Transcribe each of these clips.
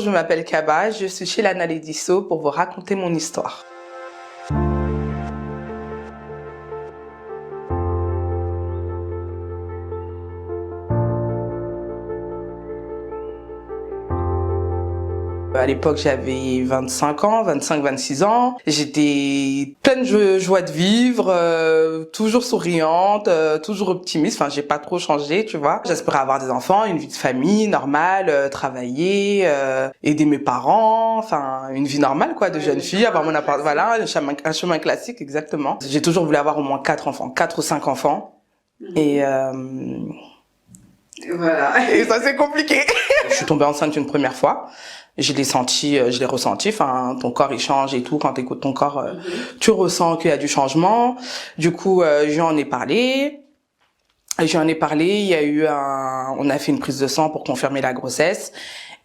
je m'appelle Kaba, je suis chez Lana Ledisso pour vous raconter mon histoire. À l'époque, j'avais 25 ans, 25-26 ans. J'étais pleine de joie de vivre, toujours souriante, toujours optimiste. Enfin, j'ai pas trop changé, tu vois. J'espérais avoir des enfants, une vie de famille normale, travailler, aider mes parents. Enfin, une vie normale, quoi, de jeune fille, avoir mon appart. Voilà, un chemin classique, exactement. J'ai toujours voulu avoir au moins 4 enfants, 4 ou 5 enfants. Et voilà. Et ça, c'est compliqué. Je suis tombée enceinte une première fois. Je l'ai senti, je l'ai ressenti. Enfin, ton corps il change et tout. Quand t'écoutes ton corps, tu ressens qu'il y a du changement. Du coup, j'en ai parlé. J'en ai parlé. Il y a eu on a fait une prise de sang pour confirmer la grossesse.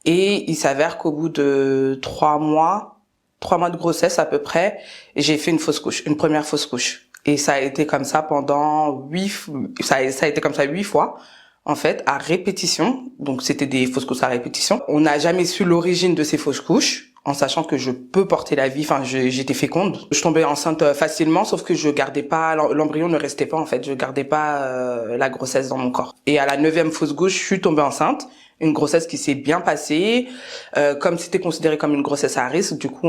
Et il s'avère qu'au bout de 3 mois de grossesse à peu près, j'ai fait une fausse couche, une première fausse couche. Et ça a été comme ça pendant ça a été comme ça 8 fois. En fait, à répétition, donc c'était des fausses couches à répétition. On n'a jamais su l'origine de ces fausses couches, en sachant que je peux porter la vie. Enfin, j'étais féconde. Je tombais enceinte facilement, sauf que je gardais pas, l'embryon ne restait pas en fait. Je gardais pas la grossesse dans mon corps. Et à la 9e fausse couche, je suis tombée enceinte. Une grossesse qui s'est bien passée, comme c'était considéré comme une grossesse à risque, du coup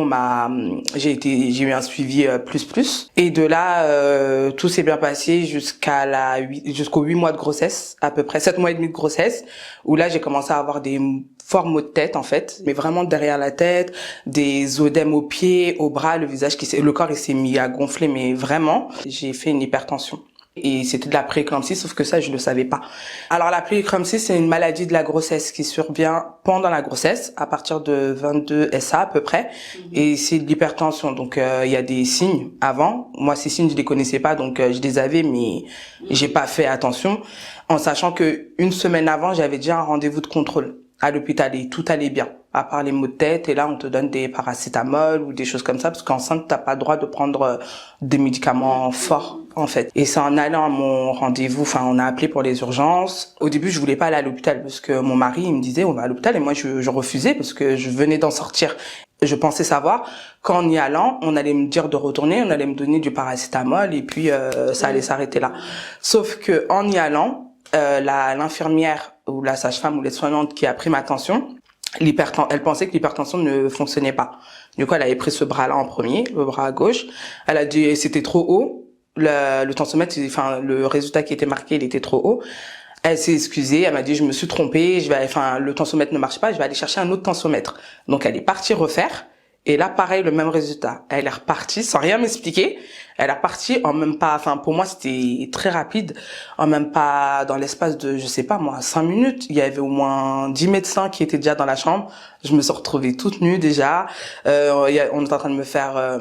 j'ai eu un suivi plus. Et de là, tout s'est bien passé jusqu'aux 8 mois de grossesse, à peu près 7 mois et demi de grossesse, où là j'ai commencé à avoir des forts maux de tête en fait, mais vraiment derrière la tête, des œdèmes aux pieds, aux bras, le corps il s'est mis à gonfler, mais vraiment, j'ai fait une hypertension. Et c'était de la prééclampsie, sauf que ça, je le savais pas. Alors, la prééclampsie, c'est une maladie de la grossesse qui survient pendant la grossesse, à partir de 22 SA à peu près. Et c'est de l'hypertension. Donc, il y a des signes avant. Moi, ces signes, je les connaissais pas, donc je les avais, mais j'ai pas fait attention. En sachant que une semaine avant, j'avais déjà un rendez-vous de contrôle à l'hôpital et tout allait bien, à part les maux de tête. Et là, on te donne des paracétamol ou des choses comme ça, parce qu'enceinte, t'as pas le droit de prendre des médicaments forts, en fait. Et c'est en allant à mon rendez-vous, enfin, on a appelé pour les urgences. Au début, je voulais pas aller à l'hôpital, parce que mon mari, il me disait, on va à l'hôpital, et moi, je refusais, parce que je venais d'en sortir. Je pensais savoir qu'en y allant, on allait me dire de retourner, on allait me donner du paracétamol, et puis ça allait s'arrêter là. Sauf que en y allant, l'infirmière ou la sage-femme ou l'aide-soignante qui a pris ma tension, elle pensait que l'hypertension ne fonctionnait pas. Du coup, elle avait pris ce bras-là en premier, le bras à gauche. Elle a dit c'était trop haut. Le tensiomètre, enfin le résultat qui était marqué, il était trop haut. Elle s'est excusée, elle m'a dit je me suis trompée, le tensiomètre ne marche pas, je vais aller chercher un autre tensiomètre. Donc elle est partie refaire. Et là, pareil, le même résultat. Elle est repartie sans rien m'expliquer. Elle est repartie en même pas, enfin, pour moi, c'était très rapide. En même pas, dans l'espace de, je sais pas, moi, 5 minutes, il y avait au moins 10 médecins qui étaient déjà dans la chambre. Je me suis retrouvée toute nue déjà. On est en train de me faire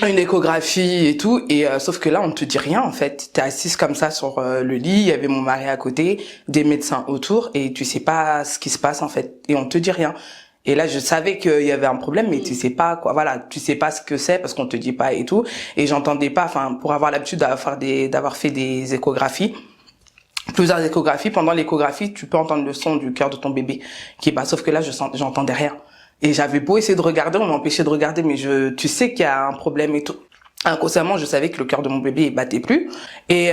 une échographie et tout. Et sauf que là, on ne te dit rien, en fait. T'es assise comme ça sur le lit. Il y avait mon mari à côté, des médecins autour. Et tu sais pas ce qui se passe, en fait. Et on te dit rien. Et là, je savais qu'il y avait un problème, mais tu sais pas quoi. Voilà, tu sais pas ce que c'est parce qu'on te dit pas et tout. Et j'entendais pas. Enfin, pour avoir l'habitude d'avoir fait des échographies, plusieurs échographies. Pendant l'échographie, tu peux entendre le son du cœur de ton bébé qui bat. Sauf que là, j'entendais rien. Et j'avais beau essayer de regarder, on m'empêchait de regarder, mais tu sais qu'il y a un problème et tout. Inconsciemment, je savais que le cœur de mon bébé il battait plus. Et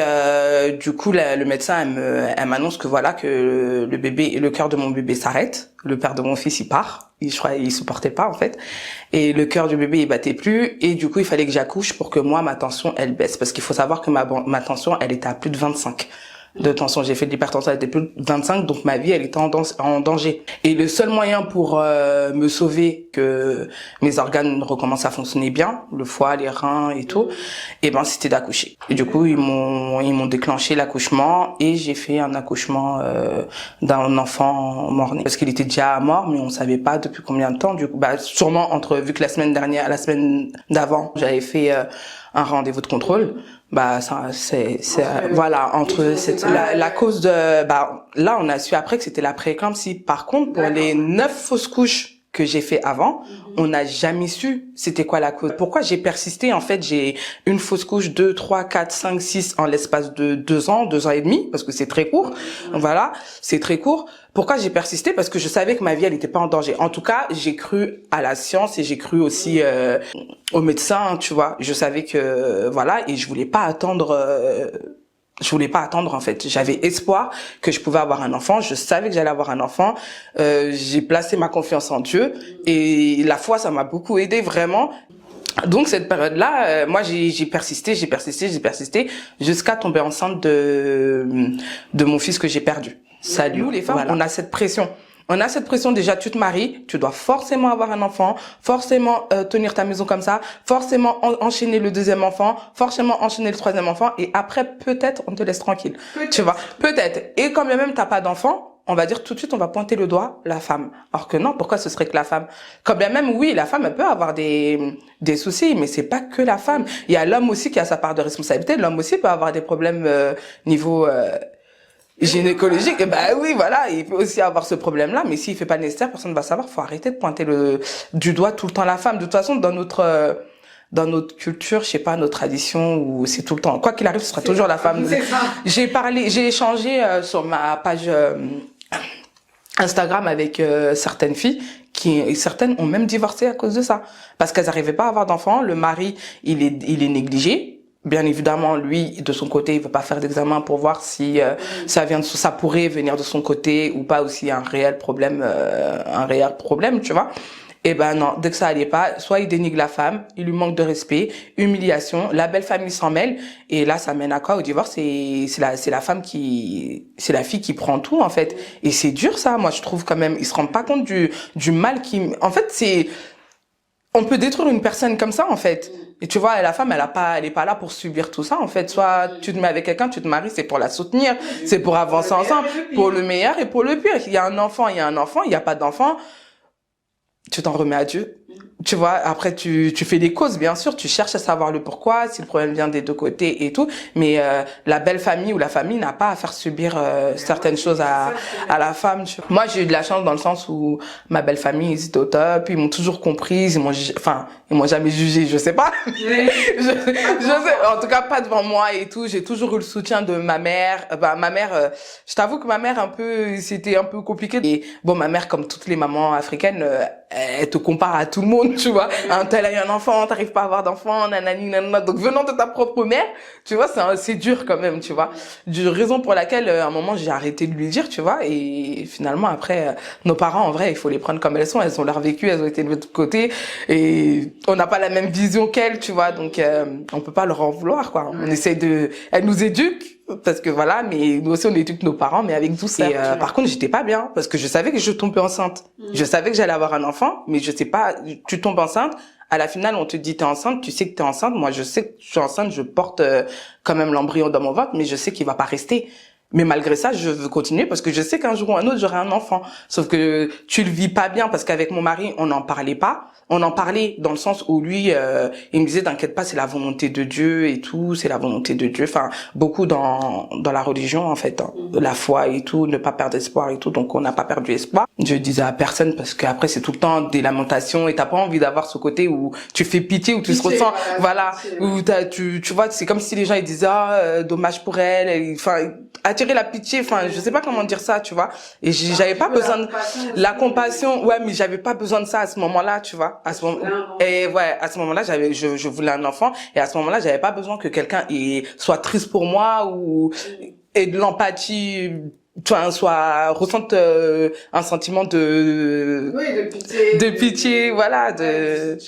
du coup, le médecin, elle m'annonce que voilà que le cœur de mon bébé s'arrête. Le père de mon fils, il part. Je crois il supportait pas en fait. Et le cœur du bébé il battait plus. Et du coup, il fallait que j'accouche pour que moi ma tension elle baisse. Parce qu'il faut savoir que ma tension elle était à plus de 25 de tension. J'ai fait de l'hypertension, elle était plus de 25, donc ma vie elle était en danger. Et le seul moyen pour me sauver, que mes organes recommencent à fonctionner bien, le foie, les reins et tout, et ben c'était d'accoucher. Et du coup ils m'ont déclenché l'accouchement et j'ai fait un accouchement d'un enfant mort-né parce qu'il était déjà mort, mais on savait pas depuis combien de temps. Du coup, sûrement vu que la semaine d'avant j'avais fait un rendez-vous de contrôle. Voilà, la cause de, là, on a su après que c'était la prééclampsie. Par contre, pour les 9 fausses couches que j'ai fait avant, on n'a jamais su c'était quoi la cause. Pourquoi j'ai persisté? En fait, j'ai une fausse couche 2, 3, 4, 5, 6 en l'espace de 2 ans et demi, parce que c'est très court. Voilà, c'est très court. Pourquoi j'ai persisté? Parce que je savais que ma vie, elle n'était pas en danger. En tout cas, j'ai cru à la science et j'ai cru aussi aux médecins, tu vois. Je savais que, voilà, et je voulais pas attendre en fait. J'avais espoir que je pouvais avoir un enfant. Je savais que j'allais avoir un enfant. J'ai placé ma confiance en Dieu et la foi, ça m'a beaucoup aidé vraiment. Donc cette période-là, moi j'ai persisté jusqu'à tomber enceinte de mon fils que j'ai perdu. Salut. Nous les femmes, voilà. On a cette pression. On a cette pression déjà, tu te maries, tu dois forcément avoir un enfant, forcément tenir ta maison comme ça, forcément enchaîner le deuxième enfant, forcément enchaîner le troisième enfant, et après peut-être on te laisse tranquille. Tu vois, peut-être. Et quand bien même t'as pas d'enfant, on va dire tout de suite on va pointer le doigt la femme. Alors que non, pourquoi ce serait que la femme? Quand bien même oui, la femme elle peut avoir des soucis, mais c'est pas que la femme. Il y a l'homme aussi qui a sa part de responsabilité. L'homme aussi peut avoir des problèmes niveau gynécologique, bah oui, voilà, il peut aussi avoir ce problème-là, mais s'il fait pas le nécessaire, personne ne va savoir. Faut arrêter de pointer du doigt tout le temps la femme. De toute façon, dans notre culture, je sais pas, notre tradition, où c'est tout le temps, quoi qu'il arrive, ce sera toujours la femme. J'ai échangé sur ma page Instagram avec certaines filles certaines ont même divorcé à cause de ça, parce qu'elles n'arrivaient pas à avoir d'enfants. Le mari, il est négligé. Bien évidemment, lui, de son côté, il veut pas faire d'examen pour voir si ça pourrait venir de son côté ou pas, aussi un réel problème, tu vois. Et ben non, dès que ça allait pas, soit il dénigre la femme, il lui manque de respect, humiliation, la belle famille s'en mêle, et là ça mène à quoi? Au divorce. C'est la fille qui prend tout en fait. Et c'est dur ça, moi je trouve quand même. Ils se rendent pas compte du mal en fait on peut détruire une personne comme ça en fait. Et tu vois, la femme, elle est pas là pour subir tout ça en fait. Soit tu te mets avec quelqu'un, tu te maries, c'est pour la soutenir, c'est pour avancer ensemble, pour le meilleur et pour le pire. Il y a un enfant, il y a pas d'enfant, tu t'en remets à Dieu. Tu vois, après tu fais des causes, bien sûr, tu cherches à savoir le pourquoi, si le problème vient des deux côtés et tout, mais la belle famille ou la famille n'a pas à faire subir certaines choses à la femme. Moi, j'ai eu de la chance dans le sens où ma belle famille, ils étaient au top, ils m'ont toujours comprise, ils m'ont jamais jugé, je sais pas. je sais, en tout cas pas devant moi et tout. J'ai toujours eu le soutien de ma mère. Je t'avoue que ma mère c'était un peu compliqué. Et bon, ma mère, comme toutes les mamans africaines, elle te compare à tout le monde, tu vois. Un tel a eu un enfant, t'arrives pas à avoir d'enfant, nanani, nanana. Donc venant de ta propre mère, tu vois, c'est dur quand même, tu vois. Raison pour laquelle, à un moment, j'ai arrêté de lui dire, tu vois. Et finalement, après, nos parents, en vrai, il faut les prendre comme elles sont. Elles ont leur vécu, elles ont été de l'autre côté. Et on n'a pas la même vision qu'elles, tu vois. Donc, on peut pas leur en vouloir, quoi. On essaie elles nous éduquent. Parce que voilà, mais nous aussi on éduque nos parents, mais avec douceur. Et par contre, j'étais pas bien parce que je savais que je tombais enceinte. Je savais que j'allais avoir un enfant, mais je sais pas. Tu tombes enceinte. À la finale, on te dit t'es enceinte. Tu sais que t'es enceinte. Moi, je sais que je suis enceinte. Je porte quand même l'embryon dans mon ventre, mais je sais qu'il va pas rester. Mais malgré ça, je veux continuer parce que je sais qu'un jour ou un autre, j'aurai un enfant. Sauf que tu le vis pas bien parce qu'avec mon mari, on n'en parlait pas. On en parlait dans le sens où lui, il me disait t'inquiète pas, c'est la volonté de Dieu et tout, c'est la volonté de Dieu. Enfin, beaucoup dans la religion en fait, hein. La foi et tout, ne pas perdre espoir et tout. Donc on n'a pas perdu espoir. Je disais à personne parce qu'après c'est tout le temps des lamentations et t'as pas envie d'avoir ce côté où tu fais pitié, où tu te ressens, voilà, où tu vois, c'est comme si les gens ils disaient dommage pour elle, enfin attirer la pitié, enfin je sais pas comment dire ça, tu vois. Et j'avais pas besoin de la compassion, ouais, mais j'avais pas besoin de ça à ce moment-là, tu vois. À ce moment, et ouais, à ce moment-là, je voulais un enfant, et à ce moment-là, j'avais pas besoin que quelqu'un soit triste pour moi ou ait de l'empathie, tu vois, ressente un sentiment de pitié, voilà, de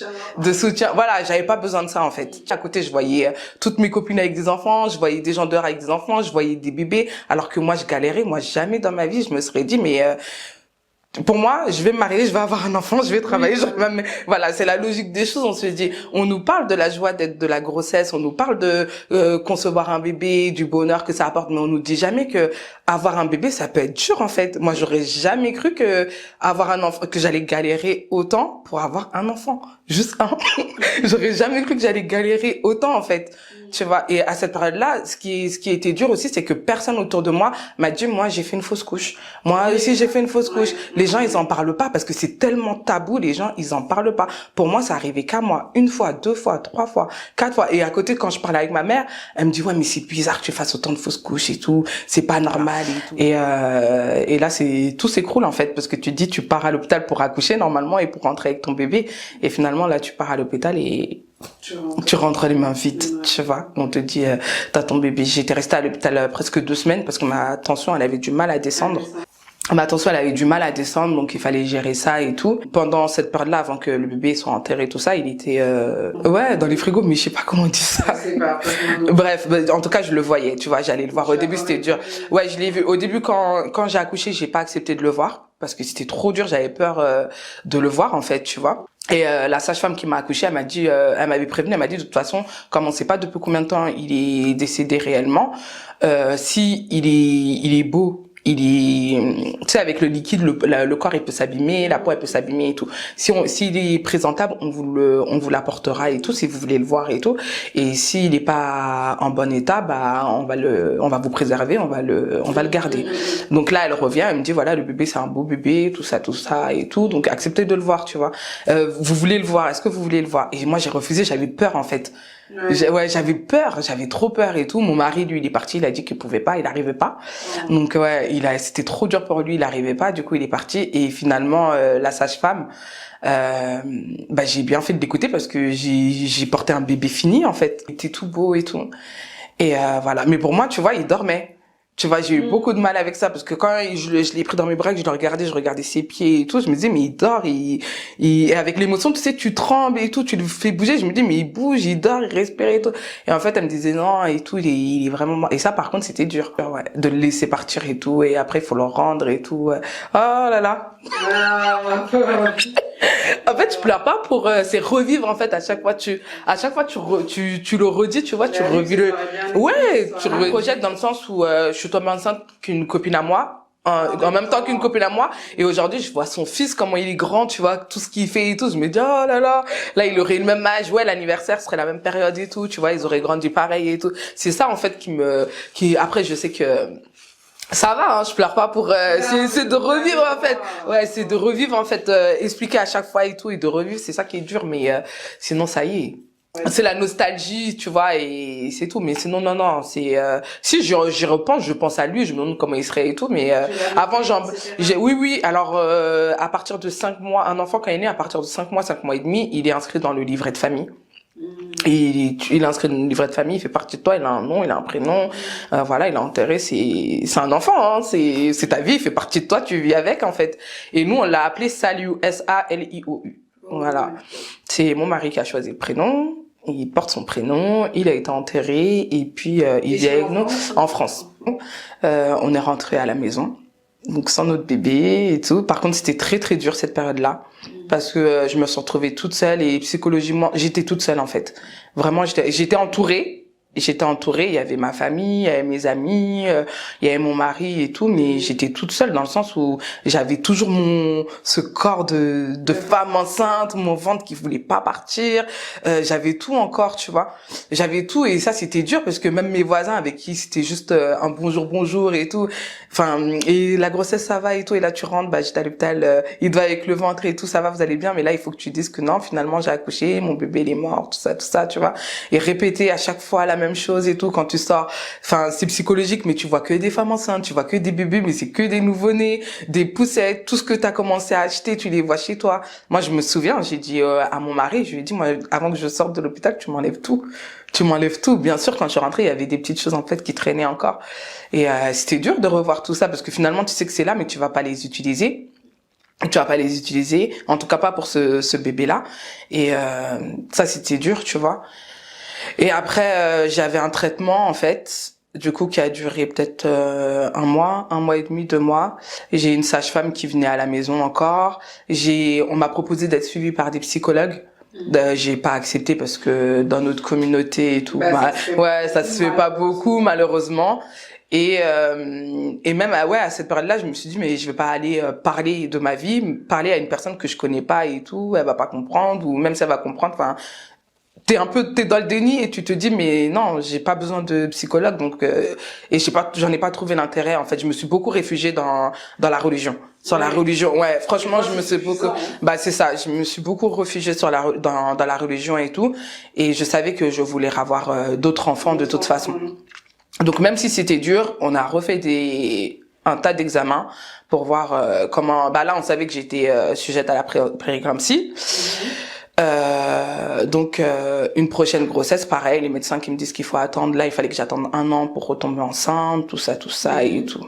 soutien. Voilà, j'avais pas besoin de ça en fait. À côté, je voyais toutes mes copines avec des enfants, je voyais des gens dehors avec des enfants, je voyais des bébés, alors que moi je galérais. Moi, jamais dans ma vie je me serais dit mais pour moi, je vais me marier, je vais avoir un enfant, je vais travailler, voilà, c'est la logique des choses. On se dit, on nous parle de la joie de la grossesse, on nous parle de concevoir un bébé, du bonheur que ça apporte, mais on nous dit jamais que avoir un bébé, ça peut être dur en fait. Moi, j'aurais jamais cru que avoir un enfant, que j'allais galérer autant pour avoir un enfant, juste un. J'aurais jamais cru que j'allais galérer autant en fait. Tu vois, et à cette période-là, ce qui était dur aussi, c'est que personne autour de moi m'a dit, moi, j'ai fait une fausse couche. Moi aussi, j'ai fait une fausse couche. Les gens, ils en parlent pas parce que c'est tellement tabou, les gens, ils en parlent pas. Pour moi, ça arrivait qu'à moi. 1 fois, 2 fois, 3 fois, 4 fois. Et à côté, quand je parlais avec ma mère, elle me dit, ouais, mais c'est bizarre que tu fasses autant de fausses couches et tout. C'est pas normal et tout. Et là, tout s'écroule, en fait, parce que tu te dis, tu pars à l'hôpital pour accoucher, normalement, et pour rentrer avec ton bébé. Et finalement, là, tu pars à l'hôpital et tu rentres les mains vides, tu vois. On te dit, t'as ton bébé. J'étais restée à l'hôpital presque 2 semaines parce que ma tension, elle avait du mal à descendre. Ma tension, elle avait du mal à descendre, donc il fallait gérer ça et tout. Pendant cette période-là, avant que le bébé soit enterré et tout ça, il était, ouais, dans les frigos, mais je sais pas comment on dit ça. Bref, en tout cas, je le voyais, tu vois, j'allais le voir. Au début, c'était dur. Ouais, je l'ai vu. Au début, quand j'ai accouché, j'ai pas accepté de le voir parce que c'était trop dur, j'avais peur de le voir, en fait, tu vois. Et la sage-femme qui m'a accouchée, elle m'a dit, elle m'avait prévenu, elle m'a dit de toute façon, comme on sait pas depuis combien de temps il est décédé réellement, si il est beau, il est, tu sais, avec le liquide, le corps il peut s'abîmer, la peau elle peut s'abîmer et tout. S'il est présentable, on vous l'apportera et tout, si vous voulez le voir et tout. Et s'il est pas en bon état, bah on va vous préserver, on va le garder. Donc là elle revient, elle me dit voilà, le bébé c'est un beau bébé, tout ça et tout, donc acceptez de le voir, tu vois. Vous voulez le voir, est-ce que vous voulez le voir? Et moi j'ai refusé, j'avais peur en fait. Ouais, j'avais peur, j'avais trop peur et tout. Mon mari, lui, il est parti, il a dit qu'il pouvait pas, il arrivait pas. Donc ouais, c'était trop dur pour lui, il arrivait pas. Du coup, il est parti et finalement, la sage-femme, bah j'ai bien fait de l'écouter parce que j'ai porté un bébé fini en fait. Il était tout beau et tout. Et voilà. Mais pour moi, tu vois, il dormait. Tu vois, j'ai eu beaucoup de mal avec ça parce que quand je l'ai pris dans mes bras, que je regardais ses pieds et tout, je me disais mais il dort, et avec l'émotion, tu sais, tu trembles et tout, tu le fais bouger, je me dis mais il bouge, il dort, il respire et tout. Et en fait, elle me disait non et tout, il est vraiment mort. Et ça par contre, c'était dur, ouais, de le laisser partir et tout, et après il faut le rendre et tout. Oh là là. En fait, je pleure pas pour c'est revivre en fait à chaque fois tu le redis, tu vois, tu revis tu le projettes dans le sens où je suis tombée enceinte qu'une copine à moi en même temps qu'une copine à moi, et aujourd'hui je vois son fils comment il est grand, tu vois, tout ce qu'il fait et tout, je me dis oh là là, là il aurait le même âge, ouais, l'anniversaire serait la même période et tout, tu vois, ils auraient grandi pareil et tout. C'est ça en fait qui après je sais que ça va, hein, je pleure pas pour c'est de revivre en fait. Ouais, c'est de revivre en fait, expliquer à chaque fois et tout, et de revivre, c'est ça qui est dur, mais sinon ça y est. C'est la nostalgie, tu vois, et c'est tout. Mais sinon, non, c'est si j'y repense, je pense à lui, je me demande comment il serait et tout. Mais avant, oui. Alors, à partir de 5 mois, un enfant quand il est né, à partir de 5 mois, 5 mois et demi, il est inscrit dans le livret de famille. Et il est inscrit dans le livret de famille, il fait partie de toi, il a un nom, il a un prénom, voilà, il est enterré, c'est un enfant, hein, c'est ta vie, il fait partie de toi, tu vis avec en fait. Et nous on l'a appelé Saliou, Saliou. Voilà, c'est mon mari qui a choisi le prénom, il porte son prénom, il a été enterré et puis il vit avec nous en France. On est rentré à la maison, donc sans notre bébé et tout. Par contre, c'était très très dur cette période-là parce que je me suis retrouvée toute seule et psychologiquement, j'étais toute seule en fait. Vraiment, j'étais entourée. Il y avait ma famille, il y avait mes amis, il y avait mon mari et tout, mais j'étais toute seule dans le sens où j'avais toujours ce corps de femme enceinte, mon ventre qui voulait pas partir, j'avais tout encore, tu vois. J'avais tout, et ça c'était dur parce que même mes voisins avec qui c'était juste un bonjour et tout, enfin, et la grossesse ça va et tout, et là tu rentres, bah j'étais à l'hôpital, il doit avec le ventre et tout, ça va, vous allez bien, mais là il faut que tu dises que non, finalement j'ai accouché, mon bébé il est mort, tout ça, tu vois. Et répéter à chaque fois la même chose et tout quand tu sors, enfin c'est psychologique, mais tu vois que des femmes enceintes, tu vois que des bébés, mais c'est que des nouveau-nés, des poussettes, tout ce que t'as commencé à acheter, tu les vois chez toi. Moi je me souviens, j'ai dit à mon mari, je lui ai dit, moi avant que je sorte de l'hôpital, tu m'enlèves tout. Bien sûr, quand je suis rentrée, il y avait des petites choses en fait qui traînaient encore, et c'était dur de revoir tout ça parce que finalement tu sais que c'est là, mais tu vas pas les utiliser, en tout cas pas pour ce bébé-là. Et ça c'était dur, tu vois. Et après j'avais un traitement en fait, du coup qui a duré peut-être 1 mois et demi, 2 mois. Et j'ai une sage-femme qui venait à la maison encore. On m'a proposé d'être suivie par des psychologues. J'ai pas accepté parce que dans notre communauté et tout, ça se fait pas beaucoup malheureusement. Et même à cette période-là, je me suis dit mais je vais pas aller parler de ma vie, parler à une personne que je connais pas et tout, elle va pas comprendre, ou même si elle va comprendre, enfin t'es dans le déni et tu te dis mais non, j'ai pas besoin de psychologue donc et j'en ai pas trouvé l'intérêt en fait. Je me suis beaucoup réfugiée dans la religion. Sur la religion, ouais, franchement, je me suis beaucoup bah c'est ça, je me suis beaucoup réfugiée sur dans la religion et tout et je savais que je voulais avoir d'autres enfants de toute façon. Donc même si c'était dur, on a refait un tas d'examens pour voir comment bah là on savait que j'étais sujette à la prééclampsie. Donc une prochaine grossesse, pareil, les médecins qui me disent qu'il faut attendre, là il fallait que j'attende 1 an pour retomber enceinte, tout ça et tout.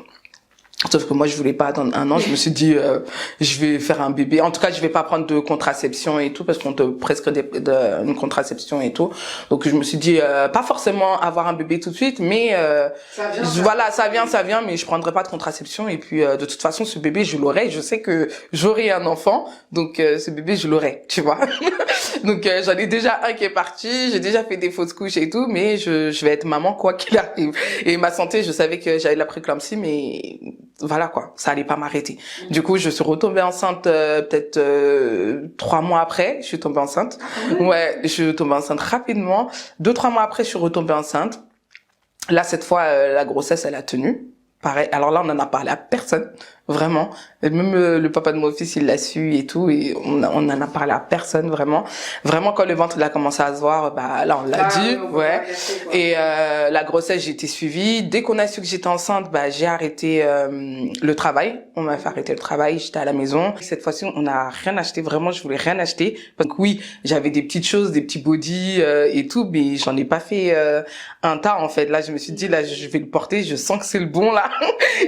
Sauf que moi je voulais pas attendre 1 an, je me suis dit je vais faire un bébé. En tout cas je vais pas prendre de contraception et tout parce qu'on te prescrit une contraception et tout. Donc je me suis dit pas forcément avoir un bébé tout de suite, mais ça vient, mais je prendrai pas de contraception et puis de toute façon ce bébé je l'aurai. Je sais que j'aurai un enfant, donc ce bébé je l'aurai, tu vois. Donc j'en ai déjà un qui est parti, j'ai déjà fait des fausses couches et tout, mais je vais être maman quoi qu'il arrive. Et ma santé, je savais que j'avais la préclampsie, mais voilà quoi, ça allait pas m'arrêter. Du coup, je suis retombée enceinte peut-être 3 mois après, je suis tombée enceinte. Ouais, je suis tombée enceinte rapidement. 2-3 mois après, je suis retombée enceinte. Là, cette fois, la grossesse, elle a tenu. Pareil. Alors là, on en a parlé à personne, vraiment. Et même le papa de mon fils, il l'a su et tout, et on en a parlé à personne, vraiment. Vraiment, quand le ventre il a commencé à se voir, bah là, on l'a dit, ouais. Et la grossesse, j'ai été suivie. Dès qu'on a su que j'étais enceinte, bah j'ai arrêté le travail. On m'a fait arrêter le travail. J'étais à la maison. Cette fois-ci, on n'a rien acheté. Vraiment, je voulais rien acheter. Donc oui, j'avais des petites choses, des petits bodys et tout, mais j'en ai pas fait un tas en fait. Là, je me suis dit, là, je vais le porter. Je sens que c'est le bon là.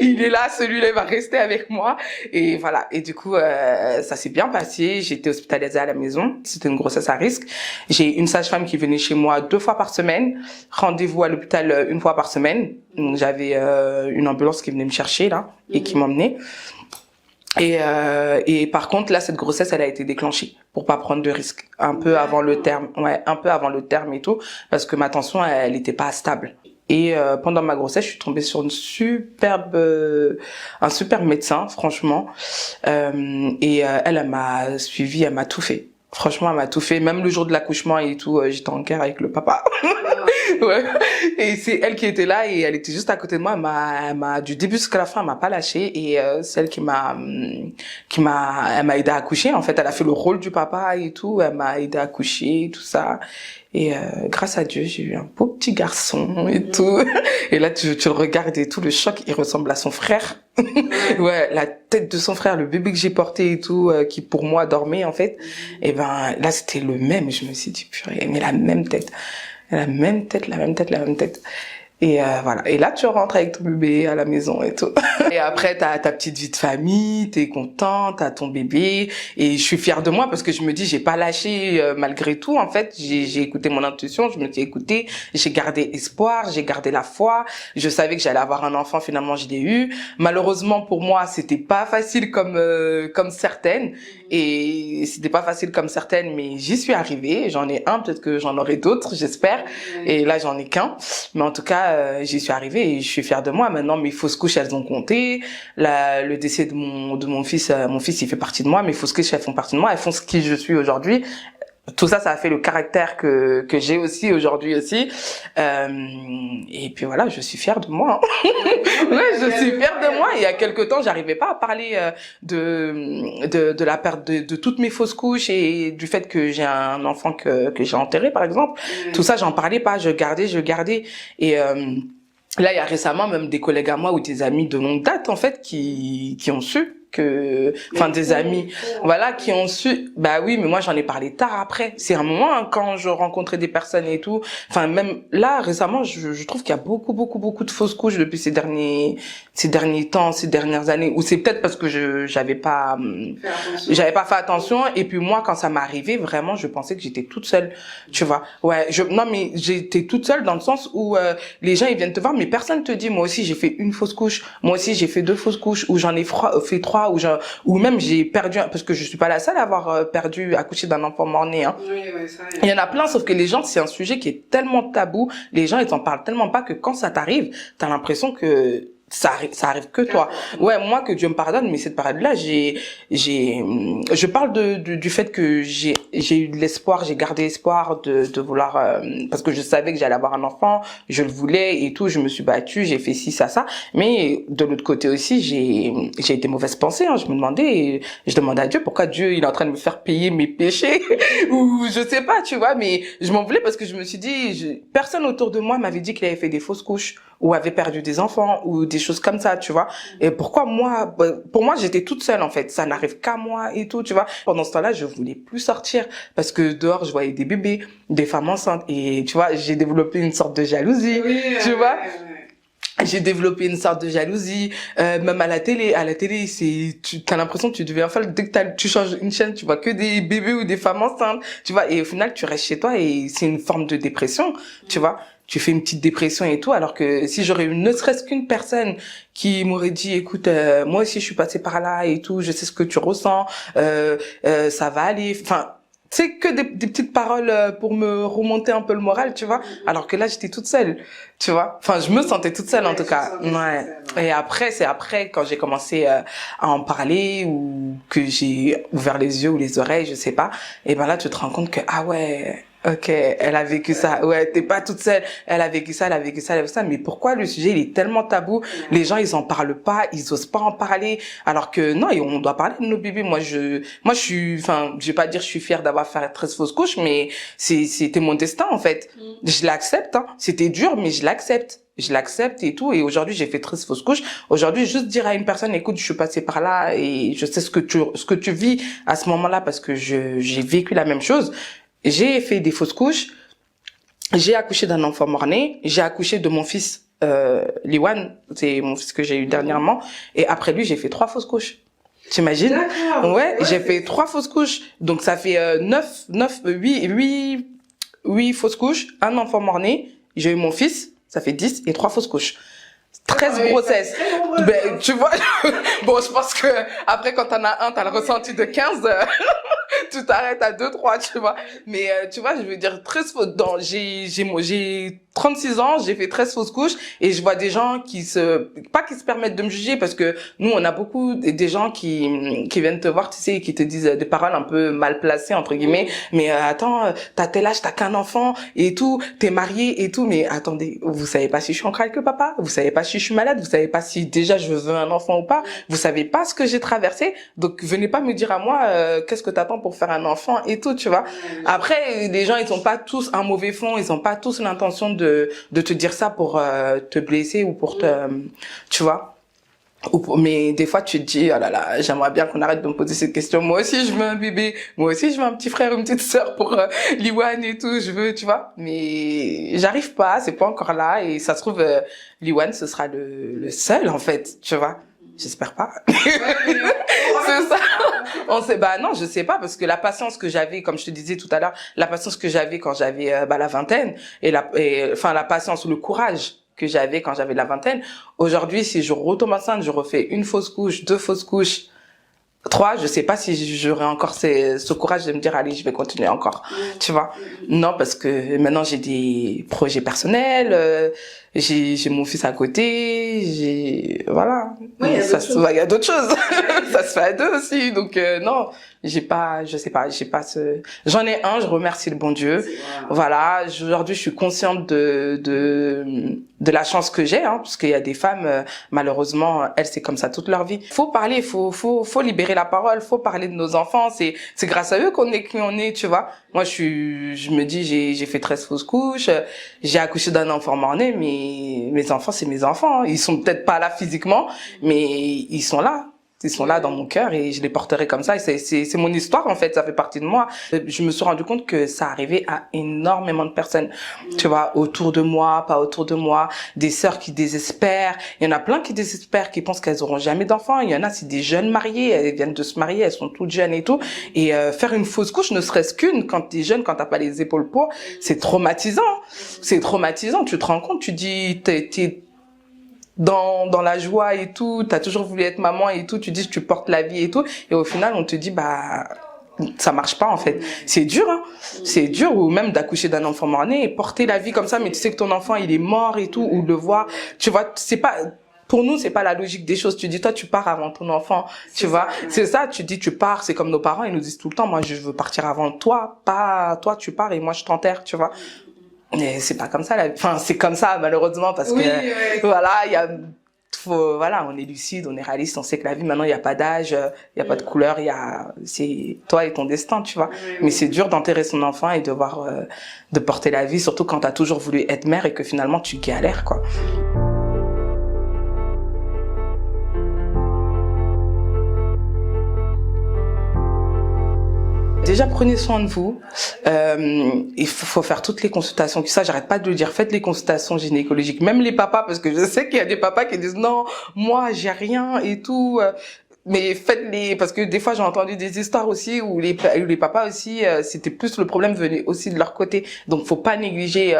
Il est là, celui-là il va rester avec moi. Et voilà. Et du coup, ça s'est bien passé. J'ai été hospitalisée à la maison. C'était une grossesse à risque. J'ai une sage-femme qui venait chez moi 2 fois par semaine. Rendez-vous à l'hôpital 1 fois par semaine. Donc, j'avais une ambulance qui venait me chercher là et qui m'emmenait. Et par contre, là, cette grossesse, elle a été déclenchée pour pas prendre de risques. Un peu avant le terme. Ouais, un peu avant le terme et tout. Parce que ma tension, elle était pas stable. Et pendant ma grossesse, je suis tombée sur un superbe médecin, franchement. Et elle m'a suivie, elle m'a tout fait. Franchement, elle m'a tout fait. Même le jour de l'accouchement et tout, j'étais en guerre avec le papa. Ouais. Et c'est elle qui était là et elle était juste à côté de moi. Elle m'a du début jusqu'à la fin, elle m'a pas lâché. Et celle elle m'a aidé à accoucher. En fait, elle a fait le rôle du papa et tout. Elle m'a aidé à accoucher, tout ça. Et grâce à Dieu, j'ai eu un beau petit garçon et tout. Et là, tu le regardes et tout, le choc, il ressemble à son frère. Ouais, la tête de son frère, le bébé que j'ai porté et tout, qui pour moi dormait en fait. Et ben là, c'était le même. Je me suis dit, purée, mais la même tête. La même tête. Et voilà. Et là, tu rentres avec ton bébé à la maison et tout. Et après, t'as ta petite vie de famille, t'es contente, t'as ton bébé. Et je suis fière de moi parce que je me dis, j'ai pas lâché malgré tout. En fait, j'ai écouté mon intuition, je me suis écoutée, j'ai gardé espoir, j'ai gardé la foi. Je savais que j'allais avoir un enfant, finalement, je l'ai eu. Malheureusement, pour moi, c'était pas facile comme certaines. Et c'était pas facile comme certaines, mais j'y suis arrivée. J'en ai un, peut-être que j'en aurai d'autres, j'espère. Et là, j'en ai qu'un. Mais en tout cas, j'y suis arrivée et je suis fière de moi. Maintenant, mes fausses couches, elles ont compté. Le décès de mon fils, il fait partie de moi. Mes fausses couches, elles font partie de moi. Elles font ce qui je suis aujourd'hui. Tout ça, ça a fait le caractère que j'ai aussi aujourd'hui aussi. Et puis voilà, je suis fière de moi. Ouais, je suis fière de moi. Il y a quelque temps, j'arrivais pas à parler de la perte de toutes mes fausses couches et du fait que j'ai un enfant que j'ai enterré, par exemple. Tout ça, j'en parlais pas. Je gardais. Et là, il y a récemment même des collègues à moi ou des amis de longue date, en fait, qui ont su des amis, voilà, qui ont su, bah oui, mais moi j'en ai parlé tard après. C'est un moment, hein, quand je rencontrais des personnes et tout. Enfin, même là, récemment, je trouve qu'il y a beaucoup de fausses couches depuis ces derniers temps, ces dernières années. Ou c'est peut-être parce que j'avais pas fait attention. Et puis moi, quand ça m'est arrivé, vraiment, je pensais que j'étais toute seule, tu vois. Ouais, non, mais j'étais toute seule dans le sens où les gens, ils viennent te voir, mais personne te dit, moi aussi, j'ai fait une fausse couche. Moi aussi, j'ai fait 2 fausses couches, ou j'en ai fait 3, ou même j'ai perdu, parce que je suis pas la seule à avoir accouché d'un enfant mort-né, hein. Oui, ça, il y en a plein, sauf que les gens, c'est un sujet qui est tellement tabou, les gens ils en parlent tellement pas que quand ça t'arrive, t'as l'impression que ça arrive que toi. Ouais, moi, que Dieu me pardonne, mais cette période-là, je parle du fait que j'ai eu de l'espoir, j'ai gardé espoir de vouloir, parce que je savais que j'allais avoir un enfant, je le voulais et tout, je me suis battue, j'ai fait ci, ça, mais de l'autre côté aussi, j'ai été mauvaise pensée, hein, je me demandais, je demandais à Dieu pourquoi Dieu, il est en train de me faire payer mes péchés, ou je sais pas, tu vois, mais je m'en voulais parce que je me suis dit, personne autour de moi m'avait dit qu'il avait fait des fausses couches, ou avait perdu des enfants, ou des choses comme ça, tu vois. Et pourquoi moi, pour moi, j'étais toute seule, en fait. Ça n'arrive qu'à moi et tout, tu vois. Pendant ce temps-là, je voulais plus sortir parce que dehors, je voyais des bébés, des femmes enceintes et, tu vois, j'ai développé une sorte de jalousie, tu vois. J'ai développé une sorte de jalousie, même à la télé, t'as l'impression que tu deviens folle, dès que tu changes une chaîne, tu vois que des bébés ou des femmes enceintes, tu vois, et au final, tu restes chez toi et c'est une forme de dépression, tu vois. Tu fais une petite dépression et tout, alors que si j'aurais eu ne serait-ce qu'une personne qui m'aurait dit, écoute, moi aussi je suis passée par là et tout, je sais ce que tu ressens, ça va aller, enfin, c'est que des petites paroles pour me remonter un peu le moral, tu vois, alors que là j'étais toute seule, tu vois, enfin je me sentais toute seule en tout cas, ouais. Et après, c'est après quand j'ai commencé à en parler ou que j'ai ouvert les yeux ou les oreilles, je sais pas, et ben là tu te rends compte que, ah ouais, ok, elle a vécu ça. Ouais, t'es pas toute seule. Elle a vécu ça, elle a vécu ça, elle a vécu ça. Mais pourquoi le sujet, il est tellement tabou? Les gens, ils en parlent pas, ils osent pas en parler. Alors que non, et on doit parler de nos bébés. Moi, je suis, enfin, je vais pas dire je suis fière d'avoir fait 13 fausses couches, mais c'était mon destin, en fait. Je l'accepte, hein. C'était dur, mais je l'accepte. Je l'accepte et tout. Et aujourd'hui, j'ai fait 13 fausses couches. Aujourd'hui, juste dire à une personne, écoute, je suis passée par là et je sais ce que tu vis à ce moment-là parce que j'ai vécu la même chose. J'ai fait des fausses couches, j'ai accouché d'un enfant mort-né, j'ai accouché de mon fils Liwan, c'est mon fils que j'ai eu dernièrement, et après lui j'ai fait 3 fausses couches. T'imagines? Ouais, j'ai fait 3 fausses couches, donc ça fait 8 fausses couches, un enfant mort-né, j'ai eu mon fils, ça fait 10 et 3 fausses couches. 13 grossesses. Ben, tu vois, bon, je pense que après, quand t'en as un, t'as le ressenti de 15, tu t'arrêtes à 2, 3, tu vois. Mais, tu vois, je veux dire, 13 fausses, j'ai 36 ans, j'ai fait 13 fausses couches et je vois des gens pas qui se permettent de me juger parce que nous, on a beaucoup des gens qui viennent te voir, tu sais, qui te disent des paroles un peu mal placées, entre guillemets. Mais, attends, t'as tel âge, t'as qu'un enfant et tout, t'es marié et tout. Mais attendez, vous savez pas si je suis encore avec le papa? Vous savez pas si je suis malade? Vous savez pas si déjà je veux un enfant ou pas? Vous savez pas ce que j'ai traversé? Donc, venez pas me dire à moi, qu'est-ce que t'attends pour faire un enfant et tout, tu vois. Après, les gens, ils ont pas tous un mauvais fond, ils ont pas tous l'intention de te dire ça pour te blesser ou pour tu vois. Mais des fois tu te dis, oh là là, j'aimerais bien qu'on arrête de me poser cette question. Moi aussi je veux un bébé, moi aussi je veux un petit frère, une petite sœur pour Liwan et tout, je veux, tu vois. Mais j'arrive pas, c'est pas encore là et ça se trouve Liwan ce sera le seul en fait, tu vois. J'espère pas. C'est ça. On sait, bah non, je sais pas parce que la patience que j'avais, comme je te disais tout à l'heure, la patience que j'avais quand j'avais la vingtaine enfin la patience ou le courage que j'avais quand j'avais la vingtaine. Aujourd'hui, si je retombe enceinte, je refais une fausse couche, 2 fausses couches, 3, je sais pas si j'aurais encore ce courage de me dire allez, je vais continuer encore. Tu vois? Non, parce que maintenant j'ai des projets personnels, j'ai mon fils à côté, voilà. Oui, il y a d'autres choses. Ça se fait à 2 aussi. Donc non, je sais pas, j'en ai un, je remercie le bon Dieu. Voilà, aujourd'hui je suis consciente de la chance que j'ai, hein, parce qu'il y a des femmes, malheureusement, elles c'est comme ça toute leur vie. Faut parler, faut libérer la parole, faut parler de nos enfants, c'est grâce à eux qu'on est qui on est, tu vois. Moi je me dis j'ai fait 13 fausses couches, j'ai accouché d'un enfant mort-né, mais mes enfants c'est mes enfants, hein. Ils sont peut-être pas là physiquement, mais ils sont là. Ils sont là dans mon cœur et je les porterai comme ça. Et c'est mon histoire en fait, ça fait partie de moi. Je me suis rendu compte que ça arrivait à énormément de personnes. Tu vois, autour de moi, pas autour de moi, des sœurs qui désespèrent. Il y en a plein qui désespèrent, qui pensent qu'elles auront jamais d'enfants. Il y en a, c'est des jeunes mariées, elles viennent de se marier, elles sont toutes jeunes et tout. Et faire une fausse couche, ne serait-ce qu'une, quand t'es jeune, quand t'as pas les épaules pour, c'est traumatisant. C'est traumatisant. Tu te rends compte, tu dis, t'es dans la joie et tout, t'as toujours voulu être maman et tout, tu dis que tu portes la vie et tout, et au final on te dit bah ça marche pas en fait. C'est dur, hein. C'est dur, ou même d'accoucher d'un enfant mort-né et porter la vie comme ça, mais tu sais que ton enfant il est mort et tout, ou le voir, tu vois, c'est pas, Pour nous, c'est pas la logique des choses. Tu dis, toi, tu pars avant ton enfant, tu vois. C'est ça, tu dis, tu pars. C'est comme nos parents, ils nous disent tout le temps, moi, je veux partir avant toi, pas toi, tu pars et moi, je t'enterre, tu vois. Mais c'est pas comme ça, enfin, c'est comme ça, malheureusement, parce que, voilà, voilà, on est lucide, on est réaliste, on sait que la vie, maintenant, il n'y a pas d'âge, il n'y a pas de couleur, c'est toi et ton destin, tu vois. Mais c'est dur d'enterrer son enfant et de porter la vie, surtout quand t'as toujours voulu être mère et que finalement, tu galères, quoi. Déjà, prenez soin de vous. Il faut faire toutes les consultations. Ça, j'arrête pas de le dire. Faites les consultations gynécologiques. Même les papas, parce que je sais qu'il y a des papas qui disent non, moi, j'ai rien et tout. Mais faites-les, parce que des fois j'ai entendu des histoires aussi où les papas aussi, c'était plus le problème venait aussi de leur côté. Donc faut pas négliger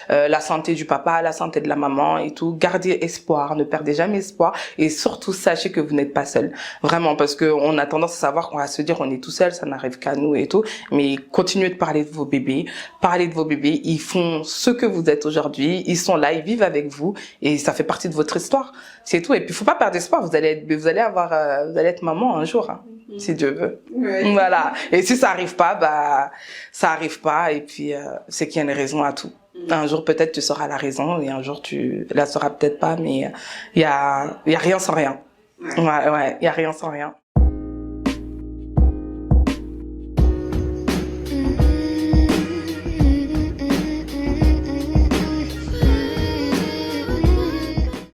la santé du papa, la santé de la maman et tout. Gardez espoir, ne perdez jamais espoir et surtout sachez que vous n'êtes pas seul. Vraiment, parce que on a tendance à savoir qu'on va se dire on est tout seul, ça n'arrive qu'à nous et tout. Mais continuez de parler de vos bébés, parlez de vos bébés. Ils font ce que vous êtes aujourd'hui, ils sont là, ils vivent avec vous et ça fait partie de votre histoire. C'est tout. Et puis faut pas perdre espoir. Vous allez être maman un jour, hein, si Dieu veut. Oui. Voilà. Et si ça arrive pas, ça arrive pas. Et puis, c'est qu'il y a une raison à tout. Un jour, peut-être, tu sauras la raison et un jour, tu la sauras peut-être pas, mais il y a rien sans rien. Ouais, il y a rien sans rien.